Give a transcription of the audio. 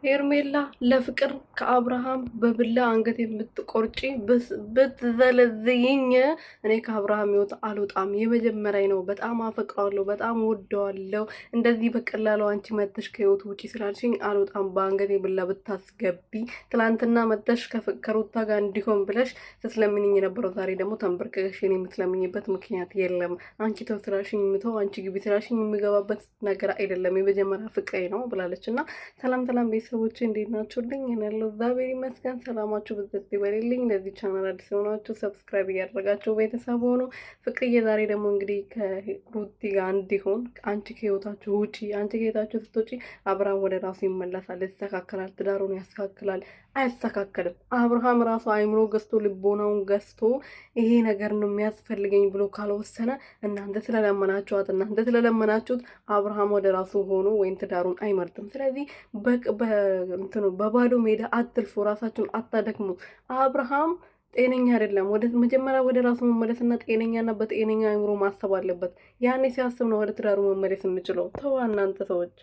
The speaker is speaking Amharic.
ሄርሜላ ለፍቅር ከአብርሃም በብላ አንገት የምትቆርጪ ብትዘለዝይኝ እኔ ከአብርሃም ህይወት አልወጣም። የመጀመሪያ ነው። በጣም አፈቅረዋለሁ፣ በጣም ወደዋለሁ። እንደዚህ በቀላሉ አንቺ መተሽ ከህይወት ውጪ ስላልሽኝ አልወጣም። በአንገቴ ብላ ብታስገቢ ትላንትና መተሽ ከሩታ ጋር እንዲሆን ብለሽ ስትለምንኝ የነበረው ዛሬ ደግሞ ተንበርክከሽ የምትለምኝበት ምክንያት የለም። አንቺ ተው ስላልሽኝ የምተው፣ አንቺ ግቢ ስላልሽኝ የሚገባበት ነገር አይደለም። የመጀመሪያ ፍቅሬ ነው ብላለች እና ሰላም ቤተሰቦች እንዴት ናችሁልኝ? እኔ ያለው እግዚአብሔር ይመስገን። ሰላማችሁ ብዝት ይበልልኝ። ለዚህ ቻናል አዲስ ሆናችሁ ሰብስክራይብ እያደረጋችሁ ቤተሰብ ሆኑ። ፍቅርዬ ዛሬ ደግሞ እንግዲህ ከሩቲ ጋር እንዲሆን አንቺ ከህይወታችሁ ውጪ፣ አንቺ ከህይወታችሁ ስትወጪ አብርሃም ወደ ራሱ ይመለሳል፣ ይስተካከላል፣ ትዳሩን ያስተካክላል። አይስተካከልም። አብርሃም ራሱ አይምሮ ገዝቶ ልቦናውን ገዝቶ ይሄ ነገር ነው የሚያስፈልገኝ ብሎ ካልወሰነ እናንተ ስለለመናችሁት አብርሃም ወደ ራሱ ሆኖ ወይም ትዳሩን አይመርጥም። ስለዚህ በባዶ ሜዳ አትልፉ፣ ራሳችሁን አታደክሙ። አብርሃም ጤነኛ አይደለም። መጀመሪያ ወደ ራሱ መመለስና ጤነኛና በጤነኛ አይምሮ ማሰብ አለበት። ያኔ ሲያስብ ነው ወደ ትዳሩ መመለስ የምችለው። ተዋ እናንተ ሰዎች።